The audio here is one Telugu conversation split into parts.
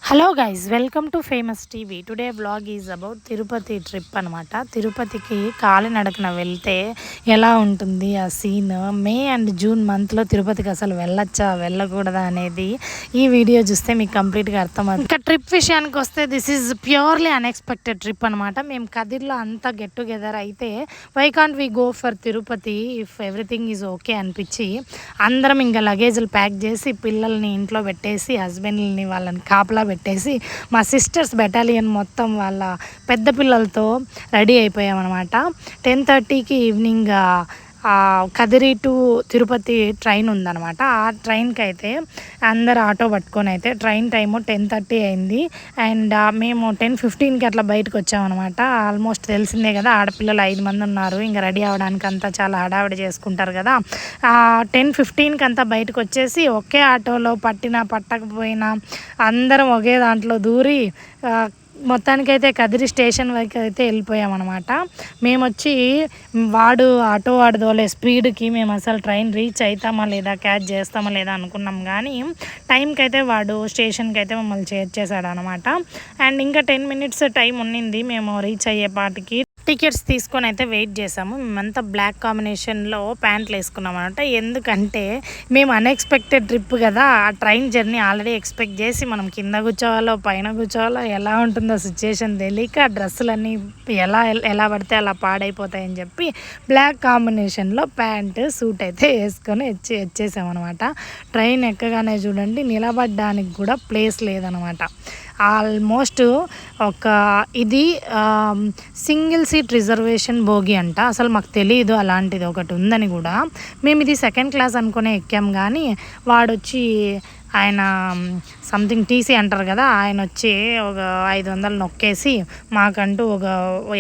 Hello guys, welcome to famous TV. Today vlog is about Tirupati trip అనమాట. తిరుపతికి కాలినడకన వెళ్తే ఎలా ఉంటుంది ఆ సీన్, మే అండ్ జూన్ మంత్లో తిరుపతికి అసలు వెళ్ళొచ్చా వెళ్ళకూడదా అనేది ఈ వీడియో చూస్తే మీకు కంప్లీట్గా అర్థమవుతుంది. ఇంకా ట్రిప్ విషయానికి వస్తే this is purely unexpected trip అనమాట. మేము కదిర్లో అంతా గెట్ టుగెదర్ అయితే why can't we go for Tirupati if everything is okay అనిపించి అందరం ఇంకా లగేజ్లు ప్యాక్ చేసి పిల్లల్ని ఇంట్లో పెట్టేసి హస్బెండ్ని వాళ్ళని కాపలా పెట్టేసి మా సిస్టర్స్ బెటాలియన్ మొత్తం వాళ్ళ పెద్ద పిల్లలతో రెడీ అయిపోయామన్నమాట. 10:30కి evening Kadiri to Tirupati train ఉందన్నమాట. ఆ ట్రైన్కి అయితే అందరు ఆటో పట్టుకొని అయితే ట్రైన్ టైము 10:30 అయింది. అండ్ మేము 10:15కి అట్లా బయటకు వచ్చామన్నమాట. ఆల్మోస్ట్ తెలిసిందే కదా, ఆడపిల్లలు 5 మంది ఉన్నారు. ఇంకా రెడీ అవ్వడానికి అంతా చాలా హడావిడి చేసుకుంటారు కదా. 10:15కి అంతా బయటకు వచ్చేసి ఒకే ఆటోలో పట్టకపోయినా అందరం ఒకే దాంట్లో దూరి మొత్తానికైతే కదిరి స్టేషన్ వరకు అయితే వెళ్ళిపోయామన్నమాట. మేము వచ్చి ఆటో వాడు దోలే స్పీడ్కి మేము అసలు ట్రైన్ రీచ్ అవుతామా లేదా, క్యాచ్ చేస్తామా లేదా అనుకున్నాం. కానీ టైంకి అయితే వాడు స్టేషన్కి అయితే మమ్మల్ని చేర్చేశాడు అనమాట. అండ్ ఇంకా 10 మినిట్స్ టైం ఉన్నింది మేము రీచ్ అయ్యేపాటికి. టికెట్స్ తీసుకొని అయితే వెయిట్ చేసాము. మేమంతా బ్లాక్ కాంబినేషన్లో ప్యాంట్లు వేసుకున్నాం అనమాట. ఎందుకంటే మేము అన్ఎక్స్పెక్టెడ్ ట్రిప్ కదా, ఆ ట్రైన్ జర్నీ ఆల్రెడీ ఎక్స్పెక్ట్ చేసి మనం కింద కూర్చోవాలో పైన కూర్చోవాలో ఎలా ఉంటుందో సిచ్యుయేషన్ తెలియక డ్రెస్సులన్నీ ఎలా పడితే అలా పాడైపోతాయని చెప్పి బ్లాక్ కాంబినేషన్లో ప్యాంటు సూట్ అయితే వేసుకొని వచ్చేసామన్నమాట. ట్రైన్ ఎక్కగానే చూడండి నిలబడడానికి కూడా ప్లేస్ లేదనమాట. ఆల్మోస్ట్ ఇది సింగిల్ సీట్ రిజర్వేషన్ బోగి అంట. అసలు మాకు తెలియదు అలాంటిది ఒకటి ఉందని కూడా. మేము ఇది సెకండ్ క్లాస్ అనుకునే ఎక్కాం. కానీ వాడొచ్చి ఆయన సంథింగ్ టీసీ అంటారు కదా, ఆయన వచ్చి ఒక 500 నొక్కేసి మాకంటూ ఒక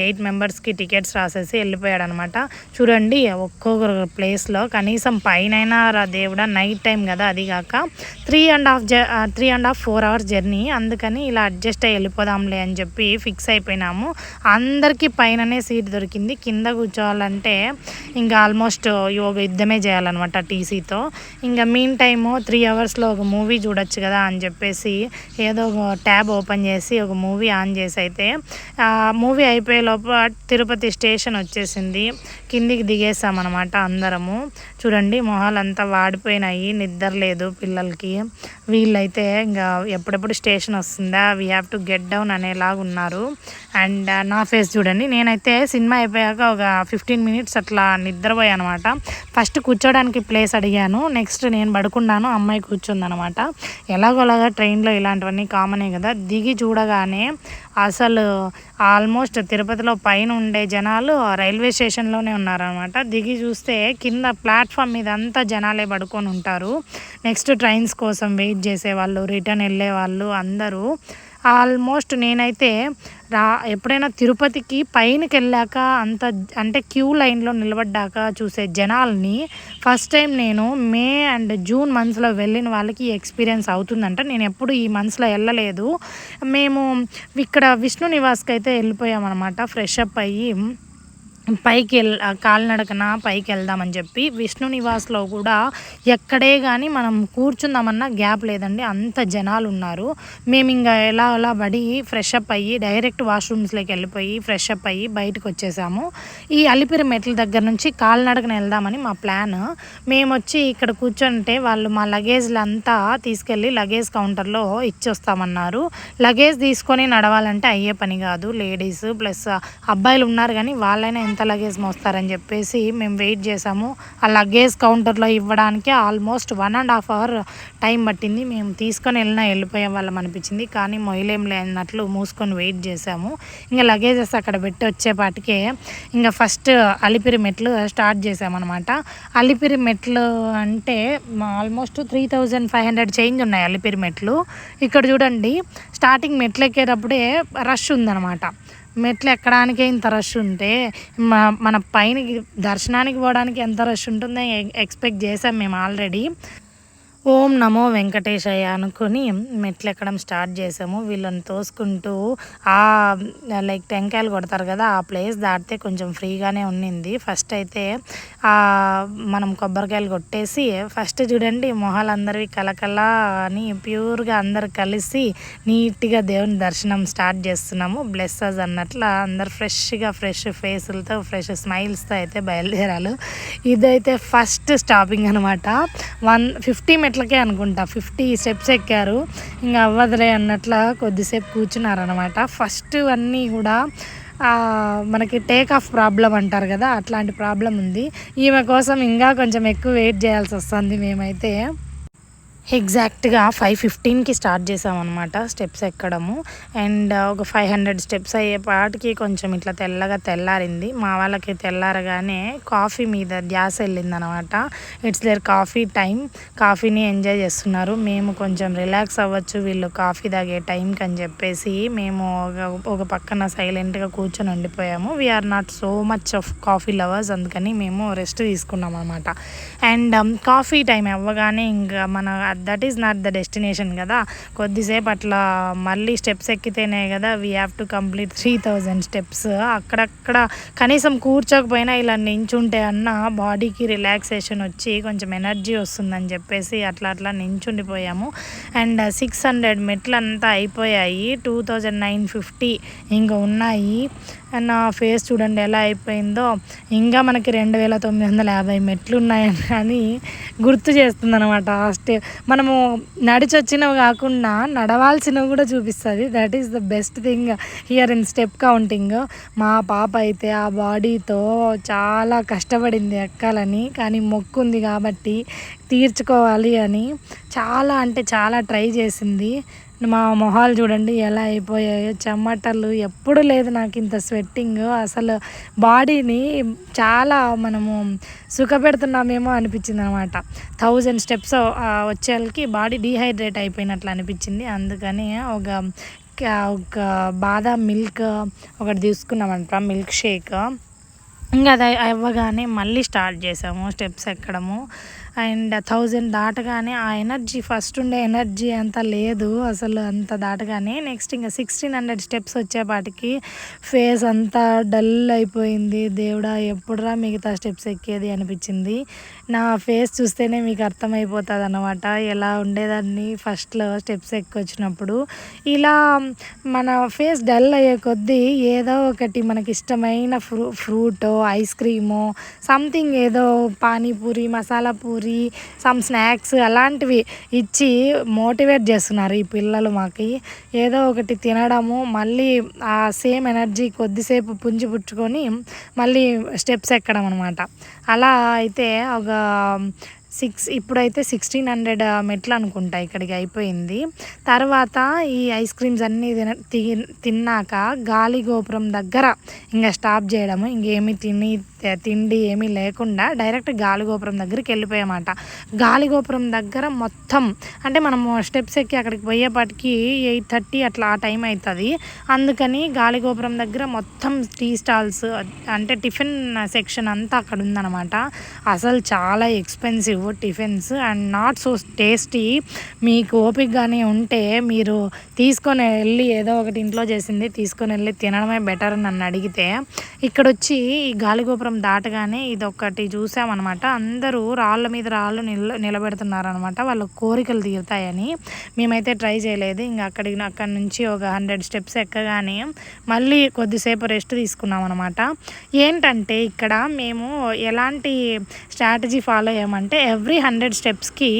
8 మెంబర్స్కి టికెట్స్ రాసేసి వెళ్ళిపోయాడు అనమాట. చూడండి ఒక్కొక్క ప్లేస్లో కనీసం పైనైనా దేవుడా, నైట్ టైం కదా, అది కాక 3.5-4 అవర్స్ జర్నీ. అందుకని ఇలా అడ్జస్ట్ అయ్యి వెళ్ళిపోదాంలే అని చెప్పి ఫిక్స్ అయిపోయినాము. అందరికీ పైననే సీట్ దొరికింది. కింద కూర్చోవాలంటే ఇంకా ఆల్మోస్ట్ ఒక యుద్ధమే చేయాలన్నమాట టీసీతో. ఇంకా మీన్ టైము 3 అవర్స్లో ఒక మూవీ చూడొచ్చు కదా అని చెప్పేసి ఏదో ఒక ట్యాబ్ ఓపెన్ చేసి ఒక మూవీ ఆన్ చేసి అయితే మూవీ అయిపోయే లోపల తిరుపతి స్టేషన్ వచ్చేసింది. కిందికి దిగేసామన్నమాట అందరము. చూడండి మొహాలంతా వాడిపోయినాయి, నిద్ర లేదు పిల్లలకి. వీళ్ళైతే ఇంకా ఎప్పుడెప్పుడు స్టేషన్ వస్తుందా, we have to get down అనేలాగా ఉన్నారు. అండ్ నా ఫేస్ చూడండి, నేనైతే సినిమా అయిపోయాక ఒక 15 మినిట్స్ అట్లా నిద్రపోయాను అనమాట. ఫస్ట్ కూర్చోడానికి ప్లేస్ అడిగాను, నెక్స్ట్ నేను పడుకున్నాను, అమ్మాయి కూర్చుందనమాట. ఎలాగోలాగా ట్రైన్లో ఇలాంటివన్నీ కామనే కదా. దిగి చూడగానే అసలు ఆల్మోస్ట్ తిరుపతిలో పైన ఉండే జనాలు రైల్వే స్టేషన్లోనే ఉన్నారనమాట. దిగి చూస్తే కింద ప్లాట్ఫామ్ మీద అంతా జనాలే పడుకొని ఉంటారు. నెక్స్ట్ ట్రైన్స్ కోసం వెయిట్ చేసేవాళ్ళు, రిటర్న్ వెళ్ళే వాళ్ళు అందరూ. ఆల్మోస్ట్ నేనైతే ఎప్పుడైనా తిరుపతికి పైనకి వెళ్ళాక అంటే క్యూ లైన్లో నిలబడ్డాక చూసే జనాల్ని ఫస్ట్ టైం నేను మే అండ్ జూన్ మంత్స్లో వెళ్ళిన వాళ్ళకి ఎక్స్పీరియన్స్ అవుతుందంట. నేను ఎప్పుడు ఈ మంత్స్లో వెళ్ళలేదు. మేము ఇక్కడ విష్ణు నివాస్కి అయితే వెళ్ళిపోయామన్నమాట. ఫ్రెష్ అప్ అయ్యి కాలినడకన పైకి వెళ్దామని చెప్పి. విష్ణు నివాస్లో కూడా ఎక్కడే కానీ మనం కూర్చుందామన్నా గ్యాప్ లేదండి, అంత జనాలు ఉన్నారు. మేము ఇంకా ఎలా పడి ఫ్రెష్ అప్ అయ్యి డైరెక్ట్ వాష్రూమ్స్లోకి వెళ్ళిపోయి ఫ్రెష్ అప్ అయ్యి బయటకు వచ్చేసాము. ఈ అలిపిరి మెట్ల దగ్గర నుంచి కాలినడకన వెళ్దామని మా ప్లాన్. మేము వచ్చి ఇక్కడ కూర్చుంటే వాళ్ళు మా లగేజ్లు అంతా తీసుకెళ్ళి లగేజ్ కౌంటర్లో ఇచ్చొస్తామన్నారు. లగేజ్ తీసుకొని నడవాలంటే అయ్యే పని కాదు. లేడీస్ ప్లస్ అబ్బాయిలు ఉన్నారు కానీ వాళ్ళైనా ఎంత లగేజ్ మోస్తారని చెప్పేసి మేము వెయిట్ చేసాము. ఆ లగేజ్ కౌంటర్లో ఇవ్వడానికి ఆల్మోస్ట్ 1.5 అవర్ టైం పట్టింది. మేము తీసుకొని వెళ్ళిపోయే వాళ్ళం అనిపించింది, కానీ మొయ్యలేం లేనట్లు మూసుకొని వెయిట్ చేసాము. ఇంకా లగేజెస్ అక్కడ పెట్టి వచ్చేపాటికే ఇంకా ఫస్ట్ అలిపిరి మెట్లు స్టార్ట్ చేసామన్నమాట. అలిపిరి మెట్లు అంటే ఆల్మోస్ట్ 3,500 చేంజ్ ఉన్నాయి అలిపిరి మెట్లు. ఇక్కడ చూడండి స్టార్టింగ్ మెట్లు ఎక్కేటప్పుడే రష్ ఉందన్నమాట. మెట్లు ఎక్కడానికే ఇంత రష్ ఉంటే మన పైన దర్శనానికి పోవడానికి ఎంత రష్ ఉంటుందో ఎక్స్పెక్ట్ చేసాం మేము ఆల్రెడీ. ఓం నమో వెంకటేశయ్య అనుకుని మెట్లు ఎక్కడం స్టార్ట్ చేసాము. వీళ్ళని తోసుకుంటూ ఆ లైక్ టెంకాయలు కొడతారు కదా, ఆ ప్లేస్ దాటితే కొంచెం ఫ్రీగానే ఉన్నింది. ఫస్ట్ అయితే మనం కొబ్బరికాయలు కొట్టేసి ఫస్ట్ చూడండి మొహాలందరివి కలకలా అని ప్యూర్గా అందరు కలిసి నీట్గా దేవుని దర్శనం స్టార్ట్ చేస్తున్నాము. బ్లెస్సర్స్ అన్నట్లు అందరు ఫ్రెష్ ఫేసులతో ఫ్రెష్ స్మైల్స్తో అయితే బయలుదేరాలు. ఇదైతే ఫస్ట్ స్టాపింగ్ అనమాట. 150 మెట్లకే అనుకుంటా 50 స్టెప్స్ ఎక్కారు. ఇంకా అవ్వదులే అన్నట్ల కొద్దిసేపు కూర్చున్నారనమాట. ఫస్ట్ అన్నీ కూడా మనకి టేక్ ఆఫ్ ప్రాబ్లం అంటారు కదా, అట్లాంటి ప్రాబ్లం ఉంది. ఈమె కోసం ఇంకా కొంచెం ఎక్కువ వెయిట్ చేయాల్సి వస్తుంది. మేమైతే ఎగ్జాక్ట్గా 5:15కి స్టార్ట్ చేసామన్నమాట స్టెప్స్ ఎక్కడము. అండ్ ఒక 500 స్టెప్స్ అయ్యేపాటికి కొంచెం ఇట్లా తెల్లారింది. మా వాళ్ళకి తెల్లారగానే కాఫీ మీద ధ్యాస వెళ్ళిందనమాట. ఇట్స్ దేర్ కాఫీ టైం, కాఫీని ఎంజాయ్ చేస్తున్నారు. మేము కొంచెం రిలాక్స్ అవ్వచ్చు వీళ్ళు కాఫీ తాగే టైంకి అని చెప్పేసి మేము ఒక పక్కన సైలెంట్గా కూర్చొని ఉండిపోయాము. We're not so much of coffee lovers, అందుకని మేము రెస్ట్ తీసుకున్నాం అనమాట. అండ్ కాఫీ టైం అవ్వగానే ఇంకా that is not the destination కదా, కొద్దిసేపు అట్లా మళ్ళీ స్టెప్స్ ఎక్కితేనే కదా we have to complete 3000 steps. అక్కడక్కడ కనీసం కూర్చోకపోయినా ఇలా నించుంటే అన్న బాడీకి రిలాక్సేషన్ వచ్చి కొంచెం ఎనర్జీ వస్తుందని చెప్పేసి అట్లా నించుండిపోయాము. అండ్ 600 మెట్లు అంతా అయిపోయాయి. 2950 ఇంకా ఉన్నాయి. నా ఫేస్ చూడండి ఎలా అయిపోయిందో. ఇంకా మనకి 2950 మెట్లు ఉన్నాయని గుర్తు చేస్తుంది అనమాట. మనము నడిచొచ్చినవి కాకుండా నడవాల్సినవి కూడా చూపిస్తుంది. That is the best thing here in step counting. మా పాప అయితే ఆ బాడీతో చాలా కష్టపడింది ఎక్కాలని, కానీ మొక్కుంది కాబట్టి తీర్చుకోవాలి అని చాలా అంటే చాలా ట్రై చేసింది. మా మొహాలు చూడండి ఎలా అయిపోయాయో, చెమటలు. ఎప్పుడు లేదు నాకు ఇంత స్వెట్టింగ్. అసలు బాడీని చాలా మనము సుఖపెడుతున్నామేమో అనిపించింది అనమాట. 1000 స్టెప్స్ వచ్చేళ్ళకి బాడీ డీహైడ్రేట్ అయిపోయినట్లు అనిపించింది. అందుకని ఒక బాదాం మిల్క్ ఒకటి తీసుకున్నామంట, మిల్క్ షేక్. ఇంకా అది అవ్వగానే మళ్ళీ స్టార్ట్ చేసాము స్టెప్స్ ఎక్కడము. అండ్ 1000 దాటగానే ఆ ఎనర్జీ, ఫస్ట్ ఉండే ఎనర్జీ అంత లేదు అసలు. అంత దాటగానే నెక్స్ట్ ఇంకా 1600 స్టెప్స్ వచ్చేపాటికి ఫేస్ అంతా డల్ అయిపోయింది. దేవుడా ఎప్పుడురా మిగతా స్టెప్స్ ఎక్కేది అనిపించింది. నా ఫేస్ చూస్తేనే మీకు అర్థమైపోతుంది అన్నమాట ఎలా ఉండేదాన్ని ఫస్ట్లో స్టెప్స్ ఎక్కొచ్చినప్పుడు. ఇలా మన ఫేస్ డల్ అయ్యే కొద్దీ ఏదో ఒకటి మనకి ఇష్టమైన ఫ్రూటో, ఐస్ క్రీమో, సంథింగ్ ఏదో పానీపూరి, మసాలా పూరి, సమ్ స్నాక్స్ అలాంటివి ఇచ్చి మోటివేట్ చేస్తున్నారు ఈ పిల్లలు. మాకి ఏదో ఒకటి తినడము, మళ్ళీ ఆ సేమ్ ఎనర్జీ కొద్దిసేపు పుంజుపుచ్చుకొని మళ్ళీ స్టెప్స్ ఎక్కడం అనమాట. అలా అయితే ఒక ఇప్పుడైతే 1600 మెట్లు అనుకుంటా ఇక్కడికి అయిపోయింది. తర్వాత ఈ ఐస్ క్రీమ్స్ అన్నీ తిన్నాక గాలి గోపురం దగ్గర ఇంకా స్టాప్ చేయడము. ఇంకేమీ తిండి ఏమీ లేకుండా డైరెక్ట్ గాలిగోపురం దగ్గరికి వెళ్ళిపోయామాట. గాలిగోపురం దగ్గర మొత్తం అంటే మనము స్టెప్స్ ఎక్కి అక్కడికి పోయేపాటికి 8:30 అట్లా ఆ టైం అవుతుంది. అందుకని గాలిగోపురం దగ్గర మొత్తం టీ స్టాల్స్ అంటే టిఫిన్ సెక్షన్ అంతా అక్కడ ఉందన్నమాట. అసలు చాలా expensive tiffins and not so tasty. మీకు ఓపికగానే ఉంటే మీరు తీసుకొని వెళ్ళి ఏదో ఒకటి ఇంట్లో చేసింది తీసుకొని వెళ్ళి తినడమే బెటర్ నన్ను అడిగితే. ఇక్కడ వచ్చి ఈ గాలిగోపురం దాటగానే ఇదొకటి చూసామన్నమాట. అందరూ రాళ్ళ మీద రాళ్ళు నిలబెడుతున్నారనమాట, వాళ్ళ కోరికలు తీరుతాయని. మేమైతే ట్రై చేయలేదు. ఇంకా అక్కడి నుంచి ఒక 100 స్టెప్స్ ఎక్కగానే మళ్ళీ కొద్దిసేపు రెస్ట్ తీసుకున్నాం అనమాట. ఏంటంటే ఇక్కడ మేము ఎలాంటి స్ట్రాటజీ ఫాలో అయ్యామంటే ఎవ్రీ 100 స్టెప్స్కి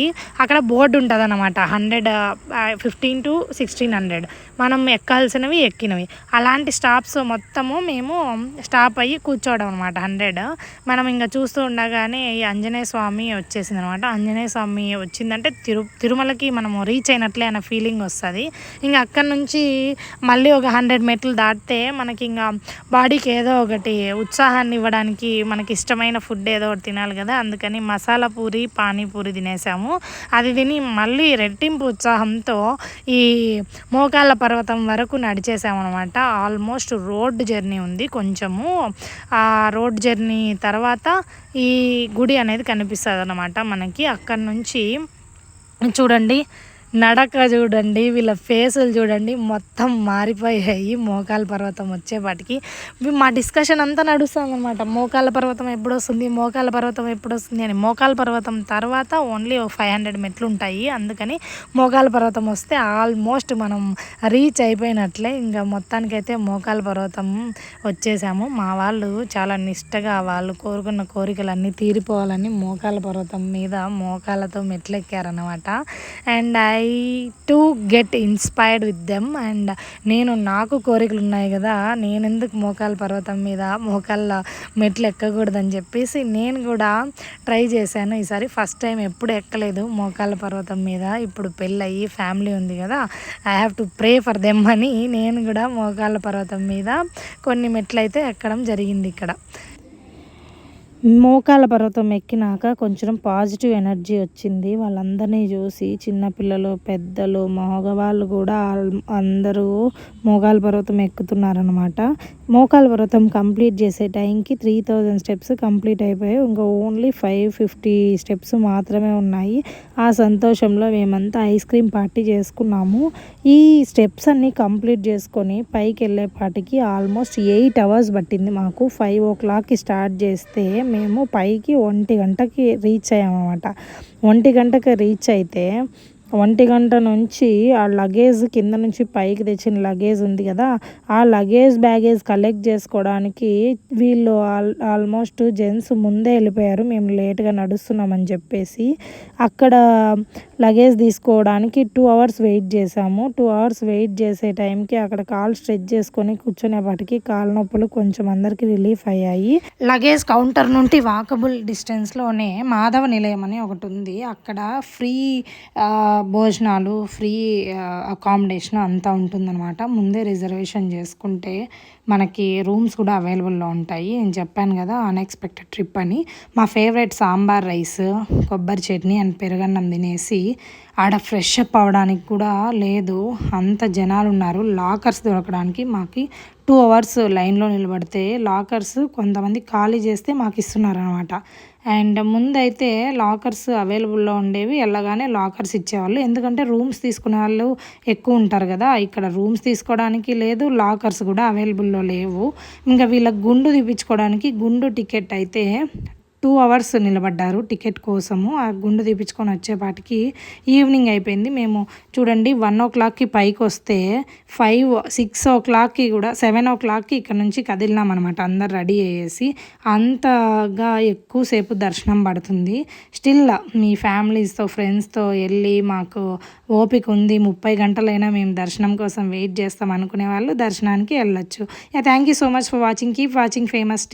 అక్కడ బోర్డు ఉంటుంది అనమాట. 115 to 1600 మనం ఎక్కాల్సినవి ఎక్కినవి అలాంటి స్టాప్స్ మొత్తము మేము స్టాప్ అయ్యి కూర్చోవడం అనమాట. 100 మనం ఇంకా చూస్తూ ఉండగానే ఈ ఆంజనేయ స్వామి వచ్చేసింది అనమాట. ఆంజనేయ స్వామి వచ్చిందంటే తిరుమలకి మనము రీచ్ అయినట్లే అనే ఫీలింగ్ వస్తుంది. ఇంకా అక్కడి నుంచి మళ్ళీ ఒక 100 మెట్లు దాటితే మనకి ఇంకా బాడీకి ఏదో ఒకటి ఉత్సాహాన్ని ఇవ్వడానికి మనకి ఇష్టమైన ఫుడ్ ఏదో ఒకటి తినాలి కదా. అందుకని మసాలా పూరి, పానీపూరి తినేసాము. అది తిని మళ్ళీ రెట్టింపు ఉత్సాహంతో ఈ మోకాళ్ళ పర్వతం వరకు నడిచేసామన్నమాట. ఆల్మోస్ట్ రోడ్ జర్నీ ఉంది కొంచెము. ఆ రోడ్ జర్నీ తర్వాత ఈ గుడి అనేది కనిపిస్తుంది అన్నమాట మనకి. అక్కడి నుంచి చూడండి నడక చూడండి, వీళ్ళ ఫేసులు చూడండి, మొత్తం మారిపోయాయి మోకాల పర్వతం వచ్చేపాటికి. మా డిస్కషన్ అంతా నడుస్తుంది అనమాట, మోకాల పర్వతం ఎప్పుడు వస్తుంది, మోకాల పర్వతం ఎప్పుడు వస్తుంది అని. మోకాల పర్వతం తర్వాత ఓన్లీ 500 మెట్లు ఉంటాయి, అందుకని మోకాల పర్వతం వస్తే ఆల్మోస్ట్ మనం రీచ్ అయిపోయినట్లే. ఇంకా మొత్తానికైతే మోకాల పర్వతం వచ్చేసాము. మా వాళ్ళు చాలా నిష్టగా వాళ్ళు కోరుకున్న కోరికలన్నీ తీరిపోవాలని మోకాల పర్వతం మీద మోకాలతో మెట్లెక్కారనమాట. And I to get inspired with them. And నాకు కోరికలు ఉన్నాయి కదా, నేను ఎందుకు మోకాల పర్వతం మీద మోకాళ్ళ మెట్లు ఎక్కకూడదని చెప్పేసి నేను కూడా ట్రై చేశాను. ఈసారి ఫస్ట్ టైం, ఎప్పుడు ఎక్కలేదు మోకాల పర్వతం మీద. ఇప్పుడు పెళ్ళయి ఫ్యామిలీ ఉంది కదా, I have to pray for them అని నేను కూడా మోకాళ్ళ పర్వతం మీద కొన్ని మెట్లు అయితే ఎక్కడం జరిగింది. ఇక్కడ మోకాల పర్వతం ఎక్కినాక కొంచెం పాజిటివ్ ఎనర్జీ వచ్చింది. వాళ్ళందరినీ చూసి చిన్నపిల్లలు, పెద్దలు, మగవాళ్ళు కూడా అందరూ మోకాల పర్వతం ఎక్కుతున్నారనమాట. మోకాల పర్వతం కంప్లీట్ చేసే టైంకి 3000 స్టెప్స్ కంప్లీట్ అయిపోయాయి. ఇంకా ఓన్లీ 550 స్టెప్స్ మాత్రమే ఉన్నాయి. ఆ సంతోషంలో మేమంతా ఐస్ క్రీమ్ పార్టీ చేసుకున్నాము. ఈ స్టెప్స్ అన్నీ కంప్లీట్ చేసుకొని పైకి వెళ్ళేపాటికి ఆల్మోస్ట్ 8 అవర్స్ పట్టింది మాకు. 5 o'clockకి స్టార్ట్ చేస్తే మేము పైకి 1 గంటకి రీచ్ అయ్యామన్నమాట. 1 గంటకి రీచ్ అయితే 1 గంట నుంచి ఆ లగేజ్ కింద నుంచి పైకి తెచ్చిన లగేజ్ ఉంది కదా, ఆ బ్యాగేజ్ కలెక్ట్ చేసుకోవడానికి వీళ్ళు ఆల్మోస్ట్ జెంట్స్ ముందే వెళ్ళిపోయారు. మేము లేట్గా నడుస్తున్నామని చెప్పేసి అక్కడ లగేజ్ తీసుకోవడానికి 2 hours వెయిట్ చేసాము. 2 hours వెయిట్ చేసే టైంకి అక్కడ కాలు స్ట్రెచ్ చేసుకొని కూర్చునేపాటికి కాళ్ళ నొప్పులు కొంచెం అందరికీ రిలీఫ్ అయ్యాయి. లగేజ్ కౌంటర్ నుండి వాకబుల్ డిస్టెన్స్లోనే మాధవ నిలయం అని ఒకటి ఉంది. అక్కడ ఫ్రీ భోజనాలు, ఫ్రీ అకామిడేషన్ అంతా ఉంటుందన్నమాట. ముందే రిజర్వేషన్ చేసుకుంటే మనకి రూమ్స్ కూడా అవైలబుల్లో ఉంటాయి. నేను చెప్పాను కదా అన్ఎక్స్పెక్టెడ్ ట్రిప్ అని. మా ఫేవరెట్ సాంబార్ రైస్, కొబ్బరి చట్నీ అండ్ పెరుగన్నం తినేసి ఆడ ఫ్రెష్ అప్ అవ్వడానికి కూడా లేదు, అంత జనాలు ఉన్నారు. లాకర్స్ దొరకడానికి మాకు 2 hours లైన్లో నిలబడితే లాకర్స్ కొంతమంది ఖాళీ చేస్తే మాకు ఇస్తున్నారనమాట. అండ్ ముందైతే లాకర్స్ అవైలబుల్లో ఉండేవి, వెళ్ళగానే లాకర్స్ ఇచ్చేవాళ్ళు. ఎందుకంటే రూమ్స్ తీసుకునే వాళ్ళు ఎక్కువ ఉంటారు కదా, ఇక్కడ రూమ్స్ తీసుకోవడానికి లేదు, లాకర్స్ కూడా అవైలబుల్లో లేవు. ఇంకా వీళ్ళకి గుండు తీపించుకోవడానికి గుండు టికెట్ అయితే 2 hours నిలబడ్డారు టికెట్ కోసము. ఆ గుండు తీపించుకొని వచ్చేపాటికి ఈవినింగ్ అయిపోయింది. మేము చూడండి 1 o'clockకి పైకి వస్తే 6 o'clockకి కూడా 7 o'clockకి ఇక్కడ నుంచి కదిలినాం అనమాట, అందరు రెడీ అయ్యేసి. అంతగా ఎక్కువసేపు దర్శనం పడుతుంది. స్టిల్ మీ ఫ్యామిలీస్తో, ఫ్రెండ్స్తో వెళ్ళి మాకు ఓపిక ఉంది, 30 గంటలైనా మేము దర్శనం కోసం వెయిట్ చేస్తాం అనుకునే వాళ్ళు దర్శనానికి వెళ్ళొచ్చు. Thank you so much for watching. Keep watching famous TV.